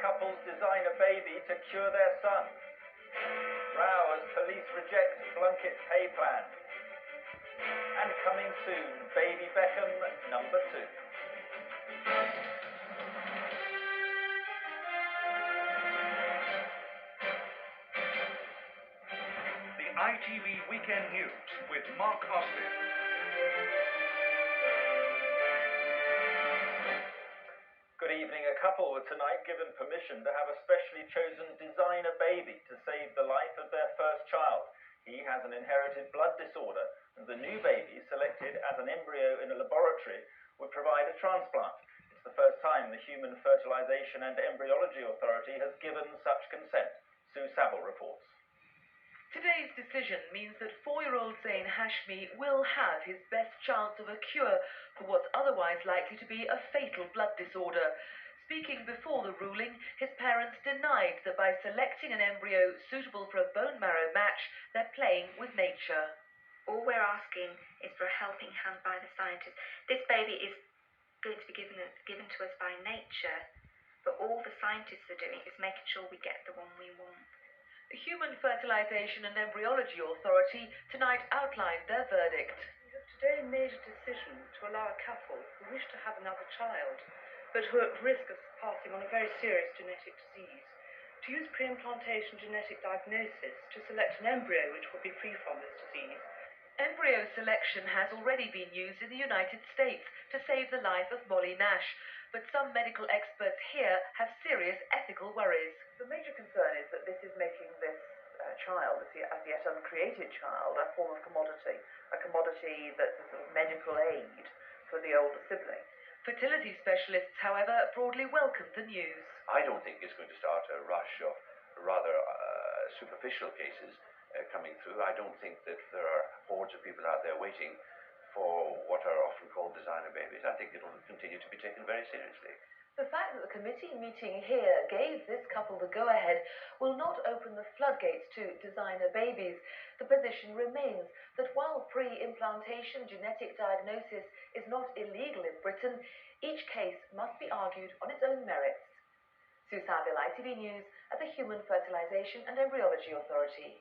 couples design a baby to cure their son. Row as police reject Blunkett pay plan. And coming soon, Baby Beckham number 2. The ITV Weekend News with Mark Austin. Good evening. A couple were tonight given permission to have a specially chosen designer baby to save the life of their first child. He has an inherited blood disorder, and the new baby, selected as an embryo in a laboratory, would provide a transplant. It's the first time the Human Fertilization and Embryology Authority has given such consent. Sue Saville reports. Today's decision means that 4-year-old Zain Hashmi will have his best chance of a cure for what's otherwise likely to be a fatal blood disorder. Speaking before the ruling, his parents denied that by selecting an embryo suitable for a bone marrow match, they're playing with nature. All we're asking is for a helping hand by the scientists. This baby is going to be given to us by nature, but all the scientists are doing is making sure we get the one we want. The Human Fertilization and Embryology Authority tonight outlined their verdict. We have today made a decision to allow a couple who wish to have another child, but who are at risk of passing on a very serious genetic disease, to use pre-implantation genetic diagnosis to select an embryo which will be free from this disease. Embryo selection has already been used in the United States to save the life of Molly Nash, but some medical experts here have serious ethical worries. The major concern is that this is making this child, as yet uncreated child, a form of commodity, a commodity that's a sort of medical aid for the older sibling. Fertility specialists, however, broadly welcomed the news. I don't think it's going to start a rush of rather superficial cases coming through. I don't think that there are hordes of people out there waiting for what are often called designer babies. I think it will continue to be taken very seriously. The fact that the committee meeting here gave this couple the go-ahead will not open the floodgates to designer babies. The position remains that while pre-implantation genetic diagnosis is not illegal in Britain, each case must be argued on its own merits. Sue Saville, ITV News at the Human Fertilization and Embryology Authority.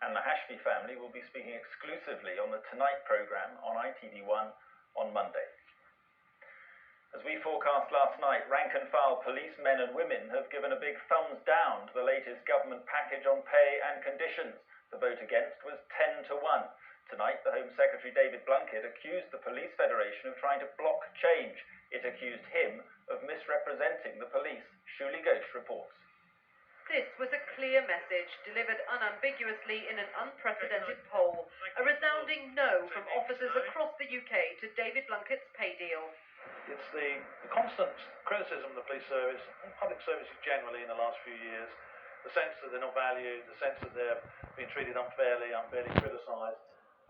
And the Hashmi family will be speaking exclusively on the Tonight programme on ITV1 on Monday. As we forecast last night, rank-and-file policemen and women have given a big thumbs down to the latest government package on pay and conditions. The vote against was 10-1. Tonight, the Home Secretary David Blunkett accused the Police Federation of trying to block change. It accused him of misrepresenting the police. Shuli Ghosh reports. This was a clear message delivered unambiguously in an unprecedented poll. A resounding no from officers across the UK to David Blunkett's pay deal. It's the constant criticism of the police service and public services generally in the last few years, the sense that they're not valued, the sense that they're being treated unfairly criticised,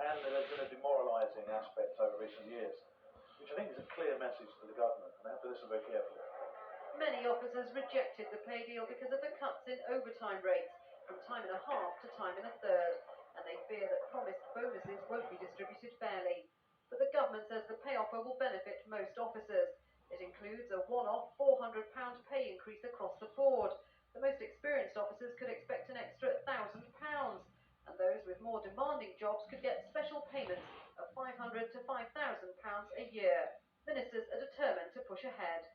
and that there's been a demoralising aspect over recent years, which I think is a clear message to the government, and they have to listen very carefully. Many officers rejected the pay deal because of the cuts in overtime rates, from time and a half to time and a third, and they fear that promised bonuses won't be distributed fairly. But the government says the pay offer will benefit most officers. It includes a one-off £400 pay increase across the board. The most experienced officers could expect an extra £1,000, and those with more demanding jobs could get special payments of £500 to £5,000 a year. Ministers are determined to push ahead.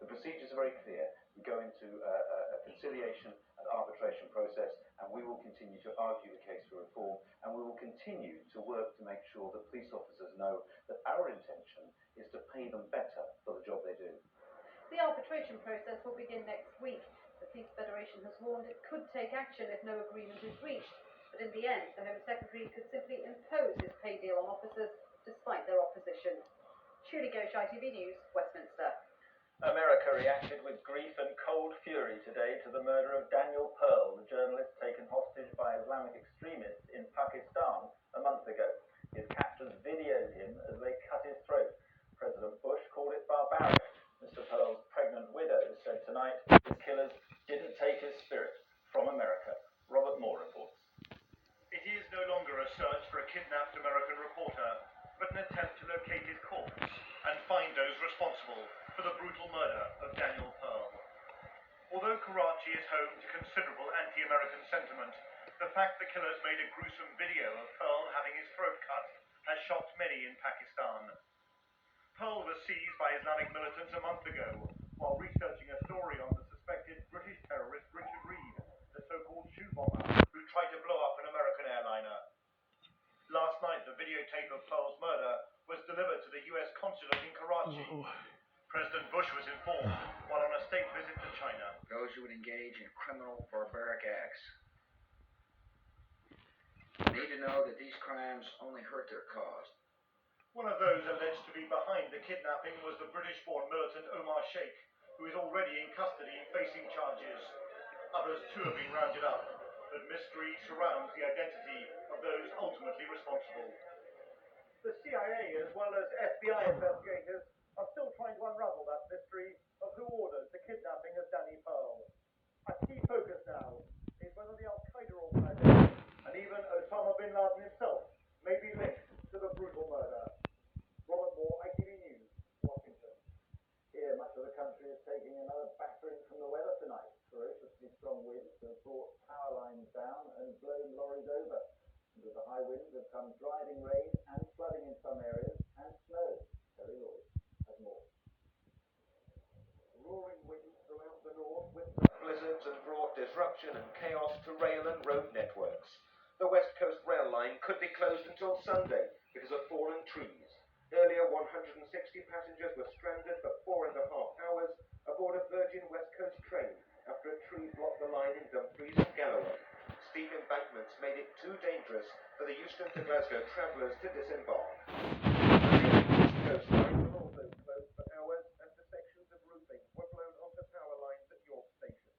The procedures are very clear. We go into a conciliation and arbitration process, and we will continue to argue the case for reform, and we will continue to work to make sure that police officers know that our intention is to pay them better for the job they do. The arbitration process will begin next week. The Police Federation has warned it could take action if no agreement is reached, but in the end, the Home Secretary could simply impose his pay deal on officers despite their opposition. Shuli Ghosh, ITV News, Westminster. America reacted with grief and cold fury today to the murder of Daniel Pearl, the journalist taken hostage by Islamic extremists in Pakistan a month ago. His captors videoed him as they cut his throat. President Bush called it barbaric. Mr. Pearl's pregnant widow said tonight his killers didn't take his spirit. From America, Robert Moore reports. It is no longer a search for a kidnapped American reporter, but an attempt to locate his corpse and find those responsible for the brutal murder of Daniel Pearl. Although Karachi is home to considerable anti-American sentiment, the fact the killers made a gruesome video of Pearl having his throat cut has shocked many in Pakistan. Pearl was seized by Islamic militants a month ago while researching a story on the suspected British terrorist Richard Reed, the so-called shoe bomber who tried to blow up an American airliner. Last night, the videotape of Pearl's murder was delivered to the US consulate in Karachi. President Bush was informed while on a state visit to China. Those who would engage in criminal, barbaric acts need to know that these crimes only hurt their cause. One of those alleged to be behind the kidnapping was the British-born militant Omar Sheikh, who is already in custody facing charges. Others too have been rounded up, but mystery surrounds the identity of those ultimately responsible. The CIA, as well as FBI investigators, are still trying to unravel that mystery of who ordered the kidnapping of Danny Pearl. A key focus now is whether the Al-Qaeda organization and even Osama bin Laden himself may be linked to the brutal murder. Robert Moore, ITV News, Washington. Here, much of the country is taking another battering from the weather tonight. Ferociously strong winds have brought power lines down and blown lorries over. And with the high winds have come driving rain and flooding in some areas and snow. Terry Lloyd has more. Roaring winds throughout the north with blizzards and brought disruption and chaos to rail and road networks. The West Coast rail line could be closed until Sunday because of fallen trees. Earlier, 160 passengers were stranded for 4.5 hours aboard a Virgin West Coast train after a tree blocked the line in Dumfries and Galloway. Steep embankments made it too dangerous for the Euston to Glasgow travellers to disembark. The East Coast line was also closed for hours after sections of roofing were blown onto power lines at York Station.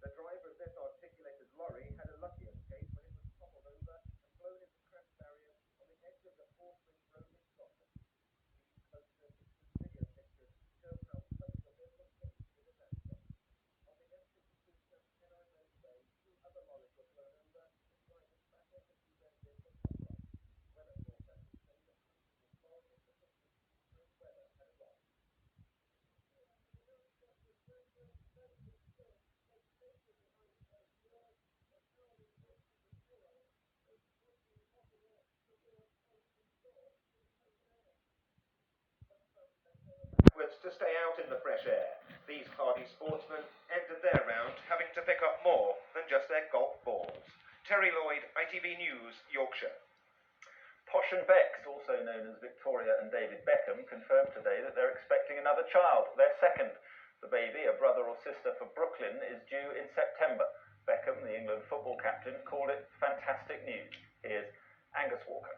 The driver of this articulated lorry had a lucky escape when it was toppled over and blown into crash barriers on the edge of the Portsmouth Road in Scotland. These close-circuit video pictures show how close the vehicle came to the disaster. On the M62 South Pennine motorway, 2 other lorries were blown over and drivers battered into their vehicles upright. Weather forecasters say that will fall in the 50s and weather had arrived. To stay out in the fresh air. These hardy sportsmen ended their round having to pick up more than just their golf balls. Terry Lloyd, ITV News, Yorkshire. Posh and Becks, also known as Victoria and David Beckham, confirmed today that they're expecting another child, their second. The baby, a brother or sister for Brooklyn, is due in September. Beckham, the England football captain, called it fantastic news. Here's Angus Walker.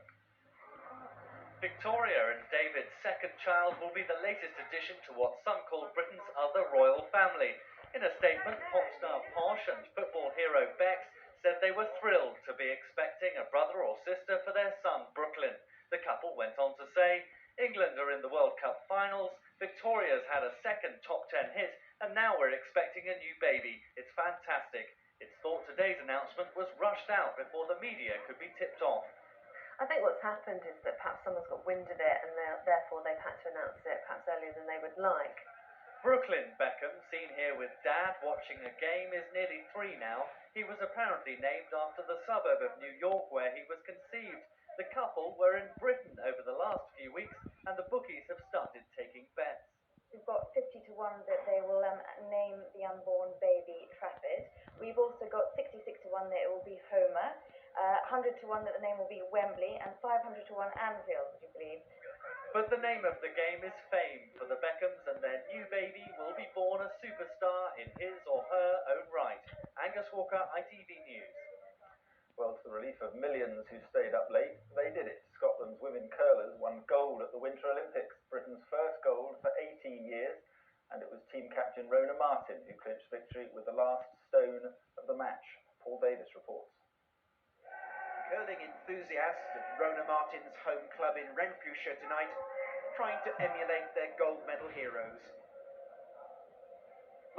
Victoria and David's second child will be the latest addition to what some call Britain's other royal family. In a statement, pop star Posh and football hero Becks said they were thrilled to be expecting a brother or sister for their son Brooklyn. The couple went on to say, England are in the World Cup finals, Victoria's had a second top 10 hit, and now we're expecting a new baby. It's fantastic. It's thought today's announcement was rushed out before the media could be tipped off. I think what's happened is that perhaps someone's got wind of it and therefore they've had to announce it perhaps earlier than they would like. Brooklyn Beckham, seen here with Dad watching a game, is nearly 3 now. He was apparently named after the suburb of New York where he was conceived. The couple were in Britain over the last few weeks and the bookies have started taking bets. We've got 50 to 1 that they will name the unborn baby Trafford. We've also got 66 to 1 that it will be Homer. 100 to 1 that the name will be Wembley, and 500 to 1 Anfield, would you believe? But the name of the game is fame for the Beckhams, and their new baby will be born a superstar in his or her own right. Angus Walker, ITV News. Well, to the relief of millions who stayed up late, they did it. Scotland's women curlers won gold at the Winter Olympics, Britain's first gold for 18 years, and it was team captain Rona Martin who clinched victory with the last stone of the match. Paul Davis reports. Curling enthusiasts at Rona Martin's home club in Renfrewshire tonight, trying to emulate their gold medal heroes.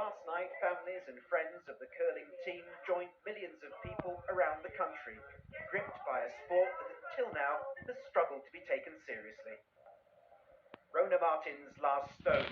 Last night, families and friends of the curling team joined millions of people around the country, gripped by a sport that until now has struggled to be taken seriously. Rona Martin's last stone